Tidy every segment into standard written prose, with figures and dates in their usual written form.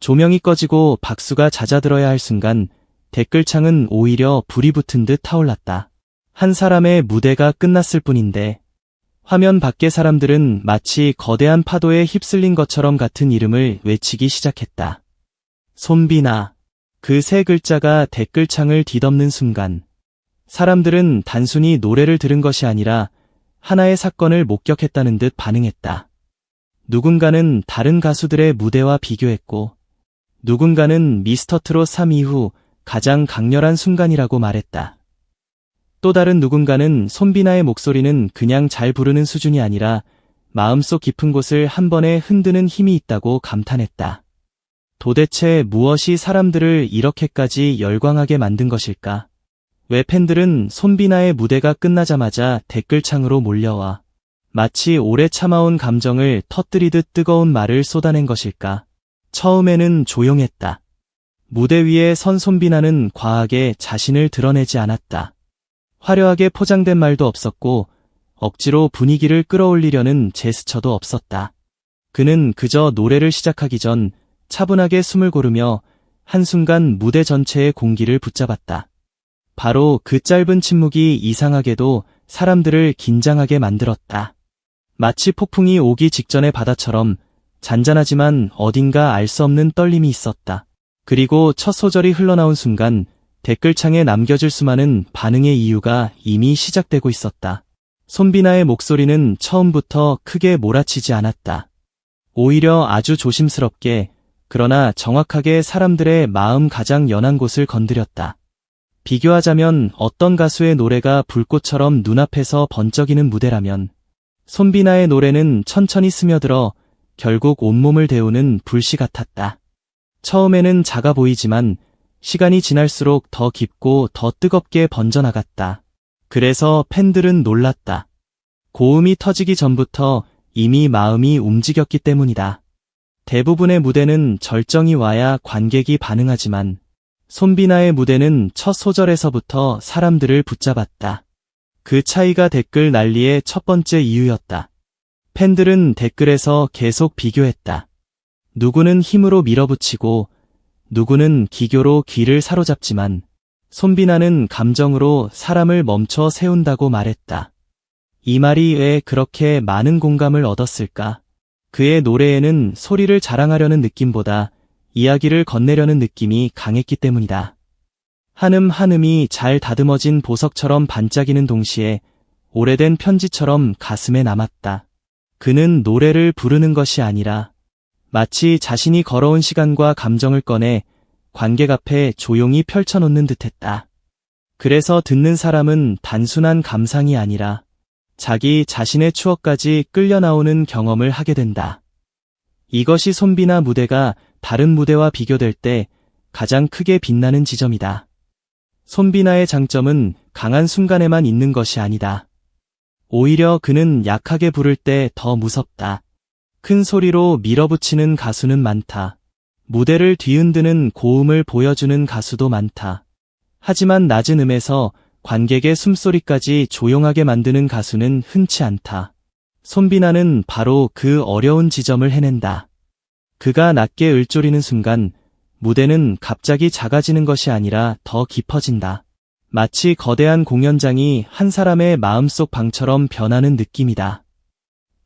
조명이 꺼지고 박수가 잦아들어야 할 순간 댓글창은 오히려 불이 붙은 듯 타올랐다. 한 사람의 무대가 끝났을 뿐인데 화면 밖의 사람들은 마치 거대한 파도에 휩쓸린 것처럼 같은 이름을 외치기 시작했다. 손비나. 그 세 글자가 댓글창을 뒤덮는 순간 사람들은 단순히 노래를 들은 것이 아니라 하나의 사건을 목격했다는 듯 반응했다. 누군가는 다른 가수들의 무대와 비교했고 누군가는 미스터트롯 3 이후 가장 강렬한 순간이라고 말했다. 또 다른 누군가는 손비나의 목소리는 그냥 잘 부르는 수준이 아니라 마음속 깊은 곳을 한 번에 흔드는 힘이 있다고 감탄했다. 도대체 무엇이 사람들을 이렇게까지 열광하게 만든 것일까? 왜 팬들은 손비나의 무대가 끝나자마자 댓글창으로 몰려와 마치 오래 참아온 감정을 터뜨리듯 뜨거운 말을 쏟아낸 것일까? 처음에는 조용했다. 무대 위에 선 손비나는 과하게 자신을 드러내지 않았다. 화려하게 포장된 말도 없었고 억지로 분위기를 끌어올리려는 제스처도 없었다. 그는 그저 노래를 시작하기 전 차분하게 숨을 고르며 한순간 무대 전체의 공기를 붙잡았다. 바로 그 짧은 침묵이 이상하게도 사람들을 긴장하게 만들었다. 마치 폭풍이 오기 직전의 바다처럼 잔잔하지만 어딘가 알 수 없는 떨림이 있었다. 그리고 첫 소절이 흘러나온 순간 댓글창에 남겨질 수많은 반응의 이유가 이미 시작되고 있었다. 손비나의 목소리는 처음부터 크게 몰아치지 않았다. 오히려 아주 조심스럽게 그러나 정확하게 사람들의 마음 가장 연한 곳을 건드렸다. 비교하자면 어떤 가수의 노래가 불꽃처럼 눈앞에서 번쩍이는 무대라면 손비나의 노래는 천천히 스며들어 결국 온몸을 데우는 불씨 같았다. 처음에는 작아 보이지만 시간이 지날수록 더 깊고 더 뜨겁게 번져나갔다. 그래서 팬들은 놀랐다. 고음이 터지기 전부터 이미 마음이 움직였기 때문이다. 대부분의 무대는 절정이 와야 관객이 반응하지만 손비나의 무대는 첫 소절에서부터 사람들을 붙잡았다. 그 차이가 댓글 난리의 첫 번째 이유였다. 팬들은 댓글에서 계속 비교했다. 누구는 힘으로 밀어붙이고 누구는 기교로 귀를 사로잡지만 손비나는 감정으로 사람을 멈춰 세운다고 말했다. 이 말이 왜 그렇게 많은 공감을 얻었을까? 그의 노래에는 소리를 자랑하려는 느낌보다 이야기를 건네려는 느낌이 강했기 때문이다. 한음 한음이 잘 다듬어진 보석처럼 반짝이는 동시에 오래된 편지처럼 가슴에 남았다. 그는 노래를 부르는 것이 아니라 마치 자신이 걸어온 시간과 감정을 꺼내 관객 앞에 조용히 펼쳐놓는 듯했다. 그래서 듣는 사람은 단순한 감상이 아니라 자기 자신의 추억까지 끌려 나오는 경험을 하게 된다. 이것이 손비나 무대가 다른 무대와 비교될 때 가장 크게 빛나는 지점이다. 손비나의 장점은 강한 순간에만 있는 것이 아니다. 오히려 그는 약하게 부를 때 더 무섭다. 큰 소리로 밀어붙이는 가수는 많다. 무대를 뒤흔드는 고음을 보여주는 가수도 많다. 하지만 낮은 음에서 관객의 숨소리까지 조용하게 만드는 가수는 흔치 않다. 손비나는 바로 그 어려운 지점을 해낸다. 그가 낮게 을조리는 순간 무대는 갑자기 작아지는 것이 아니라 더 깊어진다. 마치 거대한 공연장이 한 사람의 마음속 방처럼 변하는 느낌이다.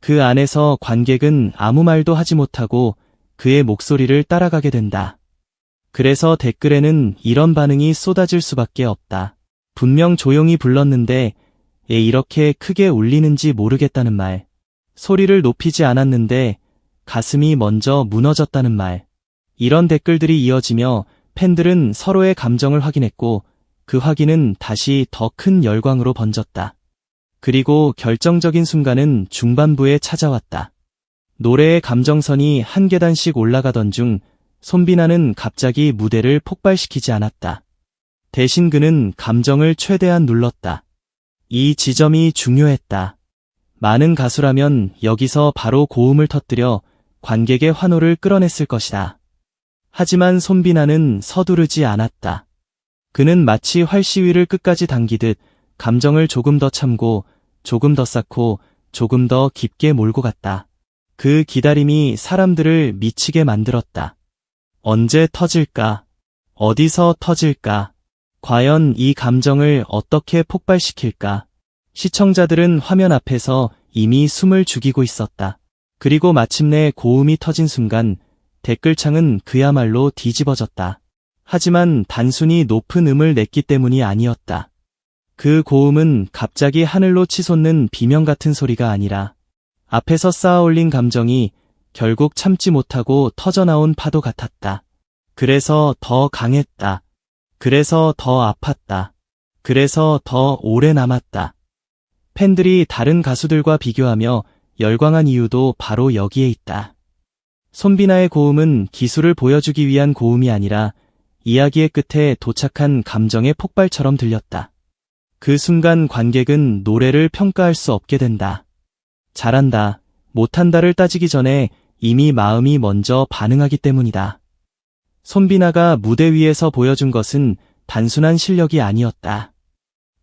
그 안에서 관객은 아무 말도 하지 못하고 그의 목소리를 따라가게 된다. 그래서 댓글에는 이런 반응이 쏟아질 수밖에 없다. 분명 조용히 불렀는데 왜 이렇게 크게 울리는지 모르겠다는 말. 소리를 높이지 않았는데 가슴이 먼저 무너졌다는 말. 이런 댓글들이 이어지며 팬들은 서로의 감정을 확인했고 그 확인은 다시 더 큰 열광으로 번졌다. 그리고 결정적인 순간은 중반부에 찾아왔다. 노래의 감정선이 한 계단씩 올라가던 중 손비나는 갑자기 무대를 폭발시키지 않았다. 대신 그는 감정을 최대한 눌렀다. 이 지점이 중요했다. 많은 가수라면 여기서 바로 고음을 터뜨려 관객의 환호를 끌어냈을 것이다. 하지만 손비나는 서두르지 않았다. 그는 마치 활시위를 끝까지 당기듯 감정을 조금 더 참고 조금 더 쌓고 조금 더 깊게 몰고 갔다. 그 기다림이 사람들을 미치게 만들었다. 언제 터질까? 어디서 터질까? 과연 이 감정을 어떻게 폭발시킬까? 시청자들은 화면 앞에서 이미 숨을 죽이고 있었다. 그리고 마침내 고음이 터진 순간 댓글창은 그야말로 뒤집어졌다. 하지만 단순히 높은 음을 냈기 때문이 아니었다. 그 고음은 갑자기 하늘로 치솟는 비명 같은 소리가 아니라 앞에서 쌓아올린 감정이 결국 참지 못하고 터져나온 파도 같았다. 그래서 더 강했다. 그래서 더 아팠다. 그래서 더 오래 남았다. 팬들이 다른 가수들과 비교하며 열광한 이유도 바로 여기에 있다. 손비나의 고음은 기술을 보여주기 위한 고음이 아니라 이야기의 끝에 도착한 감정의 폭발처럼 들렸다. 그 순간 관객은 노래를 평가할 수 없게 된다. 잘한다, 못한다를 따지기 전에 이미 마음이 먼저 반응하기 때문이다. 손비나가 무대 위에서 보여준 것은 단순한 실력이 아니었다.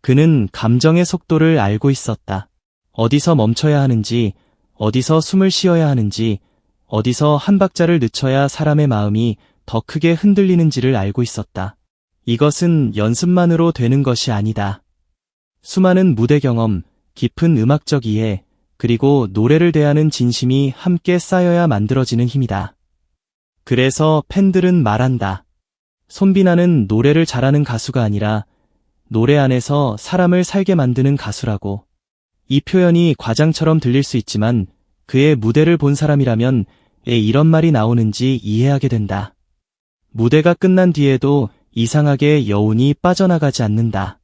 그는 감정의 속도를 알고 있었다. 어디서 멈춰야 하는지, 어디서 숨을 쉬어야 하는지, 어디서 한 박자를 늦춰야 사람의 마음이 더 크게 흔들리는지를 알고 있었다. 이것은 연습만으로 되는 것이 아니다. 수많은 무대 경험, 깊은 음악적 이해, 그리고 노래를 대하는 진심이 함께 쌓여야 만들어지는 힘이다. 그래서 팬들은 말한다. 손비나는 노래를 잘하는 가수가 아니라 노래 안에서 사람을 살게 만드는 가수라고. 이 표현이 과장처럼 들릴 수 있지만 그의 무대를 본 사람이라면 왜 이런 말이 나오는지 이해하게 된다. 무대가 끝난 뒤에도 이상하게 여운이 빠져나가지 않는다.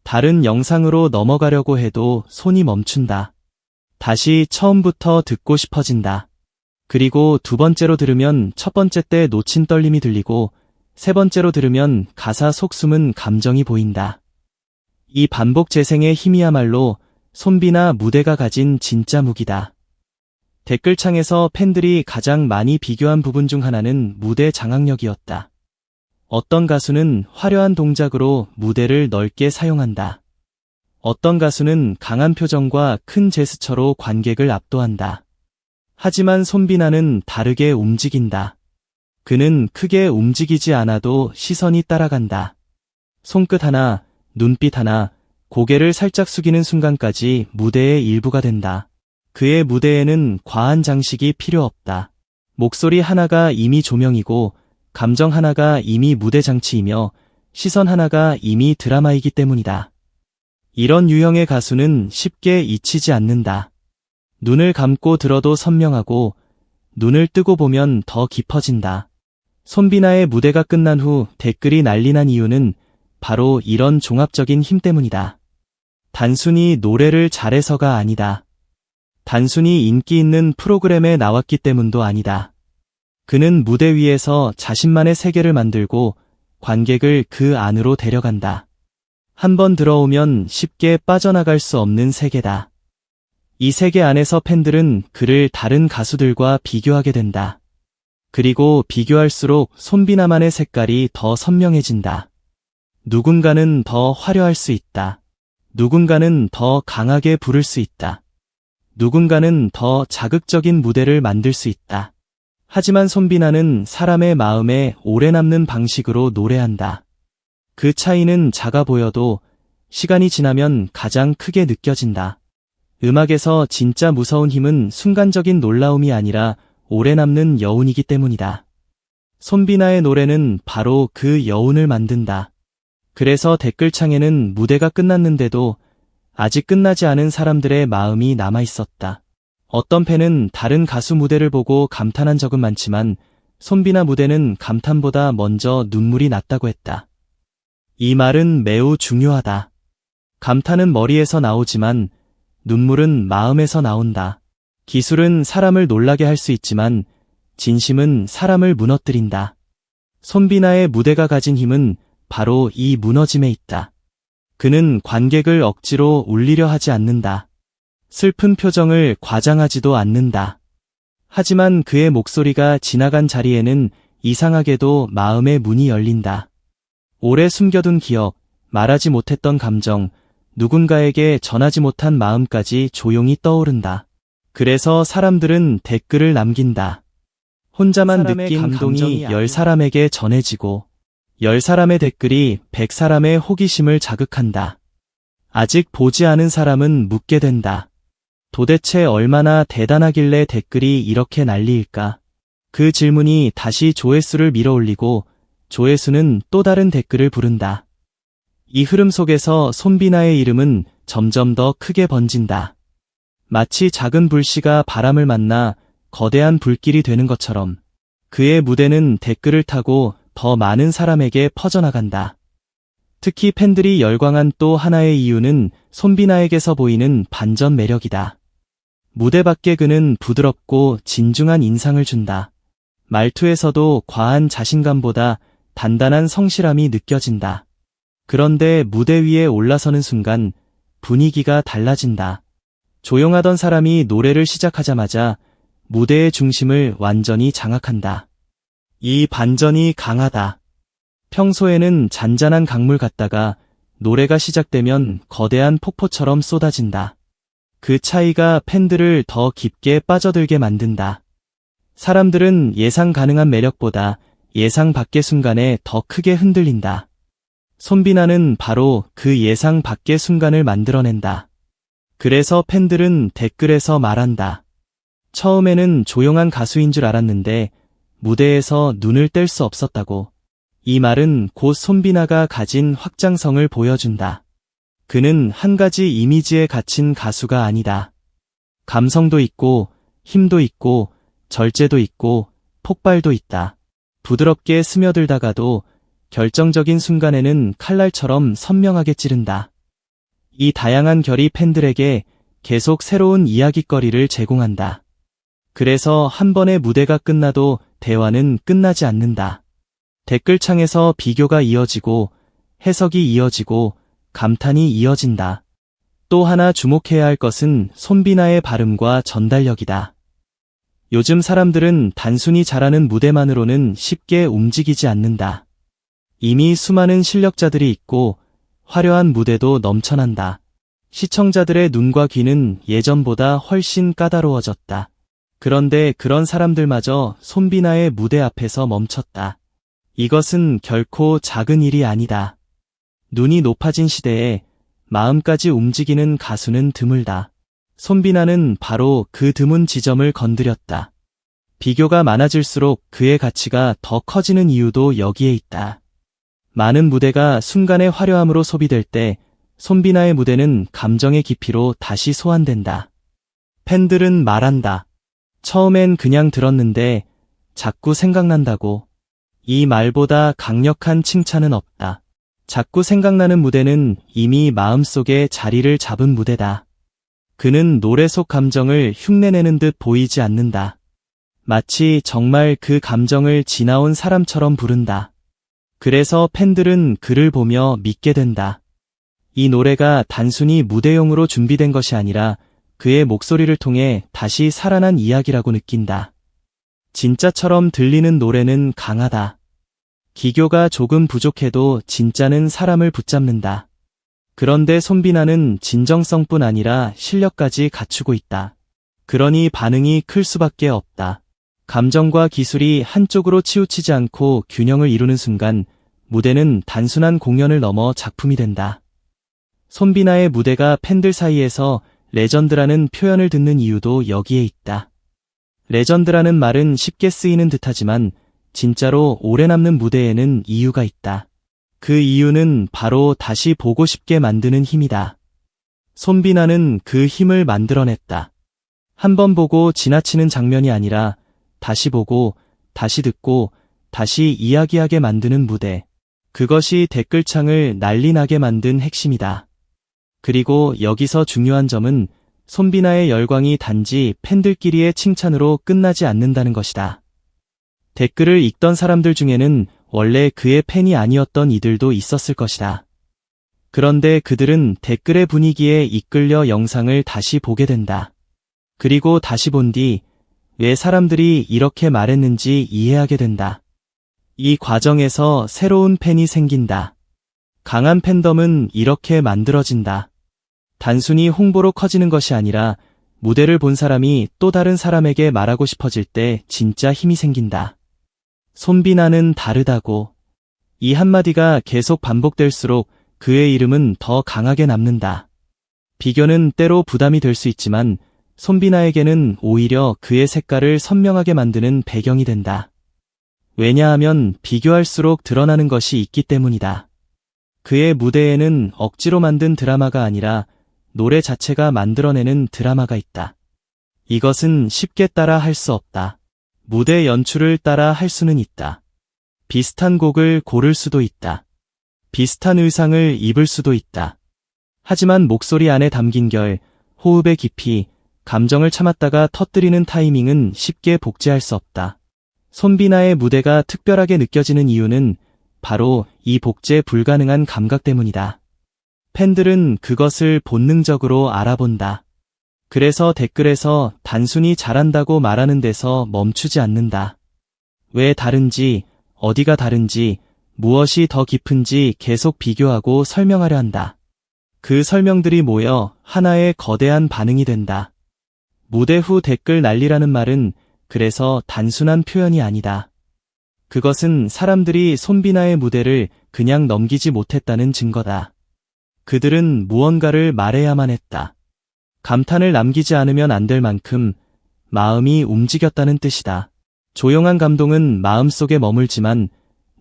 다른 영상으로 넘어가려고 해도 손이 멈춘다. 다시 처음부터 듣고 싶어진다. 그리고 두 번째로 들으면 첫 번째 때 놓친 떨림이 들리고 세 번째로 들으면 가사 속 숨은 감정이 보인다. 이 반복 재생의 힘이야말로 손비나 무대가 가진 진짜 무기다. 댓글창에서 팬들이 가장 많이 비교한 부분 중 하나는 무대 장악력이었다. 어떤 가수는 화려한 동작으로 무대를 넓게 사용한다. 어떤 가수는 강한 표정과 큰 제스처로 관객을 압도한다. 하지만 손비나는 다르게 움직인다. 그는 크게 움직이지 않아도 시선이 따라간다. 손끝 하나, 눈빛 하나, 고개를 살짝 숙이는 순간까지 무대의 일부가 된다. 그의 무대에는 과한 장식이 필요 없다. 목소리 하나가 이미 조명이고 감정 하나가 이미 무대 장치이며 시선 하나가 이미 드라마이기 때문이다. 이런 유형의 가수는 쉽게 잊히지 않는다. 눈을 감고 들어도 선명하고 눈을 뜨고 보면 더 깊어진다. 손비나의 무대가 끝난 후 댓글이 난리 난 이유는 바로 이런 종합적인 힘 때문이다. 단순히 노래를 잘해서가 아니다. 단순히 인기 있는 프로그램에 나왔기 때문도 아니다. 그는 무대 위에서 자신만의 세계를 만들고 관객을 그 안으로 데려간다. 한번 들어오면 쉽게 빠져나갈 수 없는 세계다. 이 세계 안에서 팬들은 그를 다른 가수들과 비교하게 된다. 그리고 비교할수록 손비나만의 색깔이 더 선명해진다. 누군가는 더 화려할 수 있다. 누군가는 더 강하게 부를 수 있다. 누군가는 더 자극적인 무대를 만들 수 있다. 하지만 손비나는 사람의 마음에 오래 남는 방식으로 노래한다. 그 차이는 작아 보여도 시간이 지나면 가장 크게 느껴진다. 음악에서 진짜 무서운 힘은 순간적인 놀라움이 아니라 오래 남는 여운이기 때문이다. 손비나의 노래는 바로 그 여운을 만든다. 그래서 댓글창에는 무대가 끝났는데도 아직 끝나지 않은 사람들의 마음이 남아 있었다. 어떤 팬은 다른 가수 무대를 보고 감탄한 적은 많지만 손비나 무대는 감탄보다 먼저 눈물이 났다고 했다. 이 말은 매우 중요하다. 감탄은 머리에서 나오지만 눈물은 마음에서 나온다. 기술은 사람을 놀라게 할 수 있지만 진심은 사람을 무너뜨린다. 손비나의 무대가 가진 힘은 바로 이 무너짐에 있다. 그는 관객을 억지로 울리려 하지 않는다. 슬픈 표정을 과장하지도 않는다. 하지만 그의 목소리가 지나간 자리에는 이상하게도 마음의 문이 열린다. 오래 숨겨둔 기억, 말하지 못했던 감정, 누군가에게 전하지 못한 마음까지 조용히 떠오른다. 그래서 사람들은 댓글을 남긴다. 혼자만 느낀 감동이 10사람에게 전해지고 10사람의 댓글이 100사람의 호기심을 자극한다. 아직 보지 않은 사람은 묻게 된다. 도대체 얼마나 대단하길래 댓글이 이렇게 난리일까? 그 질문이 다시 조회수를 밀어올리고 조회수는 또 다른 댓글을 부른다. 이 흐름 속에서 손비나의 이름은 점점 더 크게 번진다. 마치 작은 불씨가 바람을 만나 거대한 불길이 되는 것처럼 그의 무대는 댓글을 타고 더 많은 사람에게 퍼져나간다. 특히 팬들이 열광한 또 하나의 이유는 손비나에게서 보이는 반전 매력이다. 무대 밖에 그는 부드럽고 진중한 인상을 준다. 말투에서도 과한 자신감보다 단단한 성실함이 느껴진다. 그런데 무대 위에 올라서는 순간 분위기가 달라진다. 조용하던 사람이 노래를 시작하자마자 무대의 중심을 완전히 장악한다. 이 반전이 강하다. 평소에는 잔잔한 강물 같다가 노래가 시작되면 거대한 폭포처럼 쏟아진다. 그 차이가 팬들을 더 깊게 빠져들게 만든다. 사람들은 예상 가능한 매력보다 예상 밖의 순간에 더 크게 흔들린다. 손비나는 바로 그 예상 밖의 순간을 만들어낸다. 그래서 팬들은 댓글에서 말한다. 처음에는 조용한 가수인 줄 알았는데 무대에서 눈을 뗄 수 없었다고. 이 말은 곧 손비나가 가진 확장성을 보여준다. 그는 한 가지 이미지에 갇힌 가수가 아니다. 감성도 있고 힘도 있고 절제도 있고 폭발도 있다. 부드럽게 스며들다가도 결정적인 순간에는 칼날처럼 선명하게 찌른다. 이 다양한 결이 팬들에게 계속 새로운 이야깃거리를 제공한다. 그래서 한 번의 무대가 끝나도 대화는 끝나지 않는다. 댓글창에서 비교가 이어지고 해석이 이어지고 감탄이 이어진다. 또 하나 주목해야 할 것은 손비나의 발음과 전달력이다. 요즘 사람들은 단순히 잘하는 무대만으로는 쉽게 움직이지 않는다. 이미 수많은 실력자들이 있고 화려한 무대도 넘쳐난다. 시청자들의 눈과 귀는 예전보다 훨씬 까다로워졌다. 그런데 그런 사람들마저 손비나의 무대 앞에서 멈췄다. 이것은 결코 작은 일이 아니다. 눈이 높아진 시대에 마음까지 움직이는 가수는 드물다. 손비나는 바로 그 드문 지점을 건드렸다. 비교가 많아질수록 그의 가치가 더 커지는 이유도 여기에 있다. 많은 무대가 순간의 화려함으로 소비될 때 손비나의 무대는 감정의 깊이로 다시 소환된다. 팬들은 말한다. 처음엔 그냥 들었는데 자꾸 생각난다고. 이 말보다 강력한 칭찬은 없다. 자꾸 생각나는 무대는 이미 마음속에 자리를 잡은 무대다. 그는 노래 속 감정을 흉내내는 듯 보이지 않는다. 마치 정말 그 감정을 지나온 사람처럼 부른다. 그래서 팬들은 그를 보며 믿게 된다. 이 노래가 단순히 무대용으로 준비된 것이 아니라 그의 목소리를 통해 다시 살아난 이야기라고 느낀다. 진짜처럼 들리는 노래는 강하다. 기교가 조금 부족해도 진짜는 사람을 붙잡는다. 그런데 손비나는 진정성뿐 아니라 실력까지 갖추고 있다. 그러니 반응이 클 수밖에 없다. 감정과 기술이 한쪽으로 치우치지 않고 균형을 이루는 순간 무대는 단순한 공연을 넘어 작품이 된다. 손비나의 무대가 팬들 사이에서 레전드라는 표현을 듣는 이유도 여기에 있다. 레전드라는 말은 쉽게 쓰이는 듯하지만 진짜로 오래 남는 무대에는 이유가 있다. 그 이유는 바로 다시 보고 싶게 만드는 힘이다. 손비나는 그 힘을 만들어냈다. 한 번 보고 지나치는 장면이 아니라 다시 보고, 다시 듣고, 다시 이야기하게 만드는 무대. 그것이 댓글창을 난리나게 만든 핵심이다. 그리고 여기서 중요한 점은 손비나의 열광이 단지 팬들끼리의 칭찬으로 끝나지 않는다는 것이다. 댓글을 읽던 사람들 중에는 원래 그의 팬이 아니었던 이들도 있었을 것이다. 그런데 그들은 댓글의 분위기에 이끌려 영상을 다시 보게 된다. 그리고 다시 본 뒤 왜 사람들이 이렇게 말했는지 이해하게 된다. 이 과정에서 새로운 팬이 생긴다. 강한 팬덤은 이렇게 만들어진다. 단순히 홍보로 커지는 것이 아니라 무대를 본 사람이 또 다른 사람에게 말하고 싶어질 때 진짜 힘이 생긴다. 손비나는 다르다고. 이 한마디가 계속 반복될수록 그의 이름은 더 강하게 남는다. 비교는 때로 부담이 될 수 있지만 손비나에게는 오히려 그의 색깔을 선명하게 만드는 배경이 된다. 왜냐하면 비교할수록 드러나는 것이 있기 때문이다. 그의 무대에는 억지로 만든 드라마가 아니라 노래 자체가 만들어내는 드라마가 있다. 이것은 쉽게 따라 할 수 없다. 무대 연출을 따라 할 수는 있다. 비슷한 곡을 고를 수도 있다. 비슷한 의상을 입을 수도 있다. 하지만 목소리 안에 담긴 결, 호흡의 깊이, 감정을 참았다가 터뜨리는 타이밍은 쉽게 복제할 수 없다. 손비나의 무대가 특별하게 느껴지는 이유는 바로 이 복제 불가능한 감각 때문이다. 팬들은 그것을 본능적으로 알아본다. 그래서 댓글에서 단순히 잘한다고 말하는 데서 멈추지 않는다. 왜 다른지, 어디가 다른지, 무엇이 더 깊은지 계속 비교하고 설명하려 한다. 그 설명들이 모여 하나의 거대한 반응이 된다. 무대 후 댓글 난리라는 말은 그래서 단순한 표현이 아니다. 그것은 사람들이 손비나의 무대를 그냥 넘기지 못했다는 증거다. 그들은 무언가를 말해야만 했다. 감탄을 남기지 않으면 안 될 만큼 마음이 움직였다는 뜻이다. 조용한 감동은 마음속에 머물지만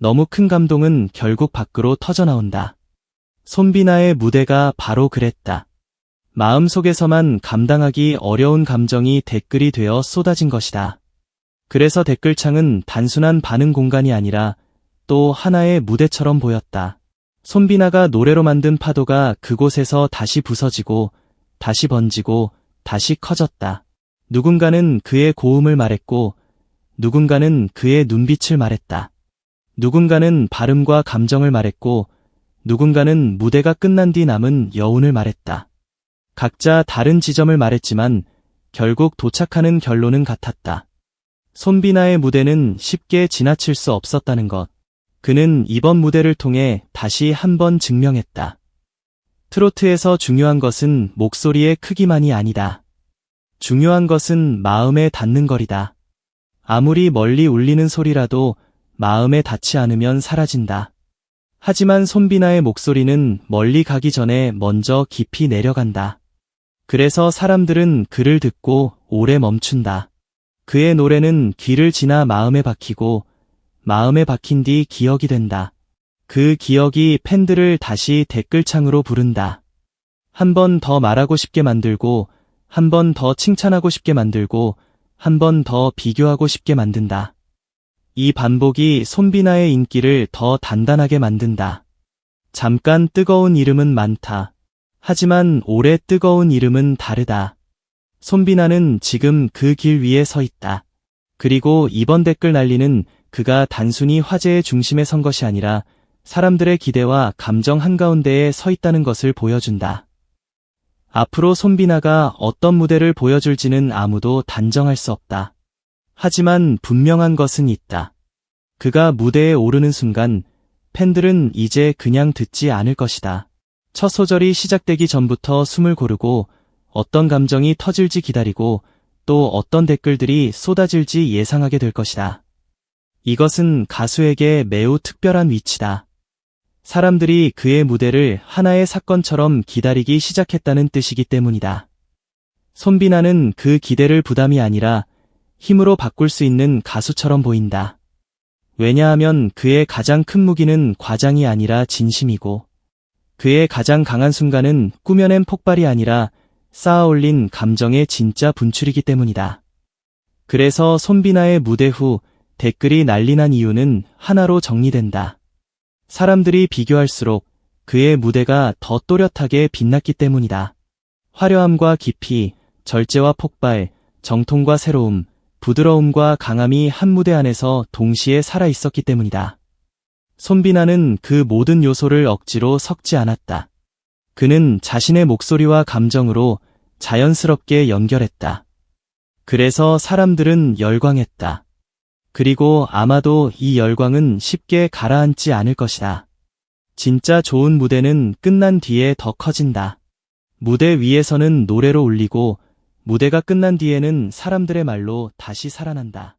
너무 큰 감동은 결국 밖으로 터져나온다. 손비나의 무대가 바로 그랬다. 마음속에서만 감당하기 어려운 감정이 댓글이 되어 쏟아진 것이다. 그래서 댓글창은 단순한 반응 공간이 아니라 또 하나의 무대처럼 보였다. 손비나가 노래로 만든 파도가 그곳에서 다시 부서지고 다시 번지고 다시 커졌다. 누군가는 그의 고음을 말했고 누군가는 그의 눈빛을 말했다. 누군가는 발음과 감정을 말했고 누군가는 무대가 끝난 뒤 남은 여운을 말했다. 각자 다른 지점을 말했지만 결국 도착하는 결론은 같았다. 손비나의 무대는 쉽게 지나칠 수 없었다는 것. 그는 이번 무대를 통해 다시 한번 증명했다. 트로트에서 중요한 것은 목소리의 크기만이 아니다. 중요한 것은 마음에 닿는 거리다. 아무리 멀리 울리는 소리라도 마음에 닿지 않으면 사라진다. 하지만 손비나의 목소리는 멀리 가기 전에 먼저 깊이 내려간다. 그래서 사람들은 그를 듣고 오래 멈춘다. 그의 노래는 귀를 지나 마음에 박히고 마음에 박힌 뒤 기억이 된다. 그 기억이 팬들을 다시 댓글창으로 부른다. 한 번 더 말하고 싶게 만들고 한 번 더 칭찬하고 싶게 만들고 한 번 더 비교하고 싶게 만든다. 이 반복이 손비나의 인기를 더 단단하게 만든다. 잠깐 뜨거운 이름은 많다. 하지만 오래 뜨거운 이름은 다르다. 손비나는 지금 그 길 위에 서 있다. 그리고 이번 댓글 난리는 그가 단순히 화제의 중심에 선 것이 아니라 사람들의 기대와 감정 한가운데에 서 있다는 것을 보여준다. 앞으로 손비나가 어떤 무대를 보여줄지는 아무도 단정할 수 없다. 하지만 분명한 것은 있다. 그가 무대에 오르는 순간 팬들은 이제 그냥 듣지 않을 것이다. 첫 소절이 시작되기 전부터 숨을 고르고 어떤 감정이 터질지 기다리고 또 어떤 댓글들이 쏟아질지 예상하게 될 것이다. 이것은 가수에게 매우 특별한 위치다. 사람들이 그의 무대를 하나의 사건처럼 기다리기 시작했다는 뜻이기 때문이다. 손비나는 그 기대를 부담이 아니라 힘으로 바꿀 수 있는 가수처럼 보인다. 왜냐하면 그의 가장 큰 무기는 과장이 아니라 진심이고 그의 가장 강한 순간은 꾸며낸 폭발이 아니라 쌓아올린 감정의 진짜 분출이기 때문이다. 그래서 손비나의 무대 후 댓글이 난리난 이유는 하나로 정리된다. 사람들이 비교할수록 그의 무대가 더 또렷하게 빛났기 때문이다. 화려함과 깊이, 절제와 폭발, 정통과 새로움, 부드러움과 강함이 한 무대 안에서 동시에 살아있었기 때문이다. 손비나는 그 모든 요소를 억지로 섞지 않았다. 그는 자신의 목소리와 감정으로 자연스럽게 연결했다. 그래서 사람들은 열광했다. 그리고 아마도 이 열광은 쉽게 가라앉지 않을 것이다. 진짜 좋은 무대는 끝난 뒤에 더 커진다. 무대 위에서는 노래로 울리고 무대가 끝난 뒤에는 사람들의 말로 다시 살아난다.